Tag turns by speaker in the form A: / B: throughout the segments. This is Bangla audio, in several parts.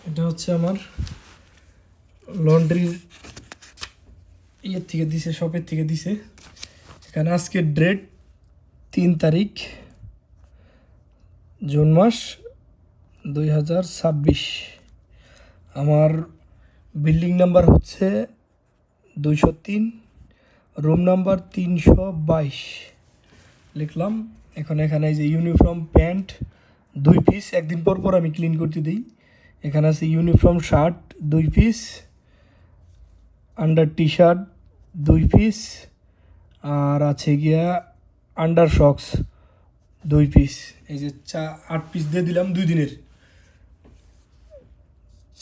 A: এটা হচ্ছে আমার লন্ড্রির ইয়ের থেকে দিছে, শপের থেকে দিছে। এখানে আজকে ডেট 3 তারিখ জুন মাস 2026। আমার বিল্ডিং নাম্বার হচ্ছে 203, রুম নাম্বার 322 লিখলাম। এখন এখানে এই যে ইউনিফর্ম প্যান্ট 2 পিস, একদিন পর পর আমি ক্লিন করতে দিই। এখানে আছে uniform shirt 2 piece, under T shirt 2 piece, আর আছে গিয়া আন্ডার শক্স 2 পিস। এই যে 8 পিস দিয়ে দিলাম 2 দিনের।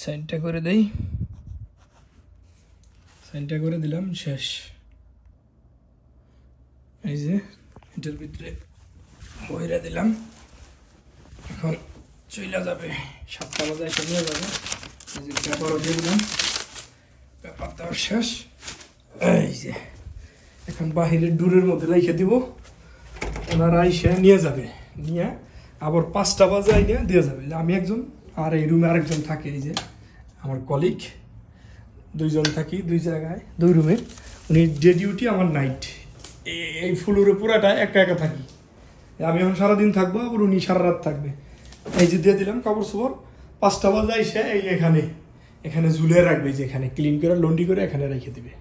A: সাইনটা করে দেই, সাইনটা করে দিলাম, শেষ। এই যে এটার ভিতরে বইরা দিলাম, এখন চইলা যাবে, 7টা বাজে এসে নিয়ে যাবে। এই যে পেপারও দিয়ে দিলাম, পেপার দেওয়ার শেষ। এই যে এখন বাহিরের ডোরের মধ্যে রেখে দিব, ওনারা এসে নিয়ে যাবে, নিয়ে আবার 5টা বাজে আইনে দিয়ে যাবে। আমি একজন, আর এই রুমে আরেকজন থাকে, এই যে আমার কলিগ, 2 জন থাকি 2 জায়গায় 2 রুমে। উনি ডে ডিউটি, আমার নাইট। এই ফ্লোরে পুরাটা একা একা থাকি। আমি এখন সারাদিন থাকবো, আবার উনি সারা রাত থাকবে। এই যে দিয়ে দিলাম কাপড় চোপড়, 5টা বাজে এসে এই এখানে ঝুলে রাখবে, যে এখানে ক্লিন করে লন্ড্রি করে এখানে রেখে দিবে।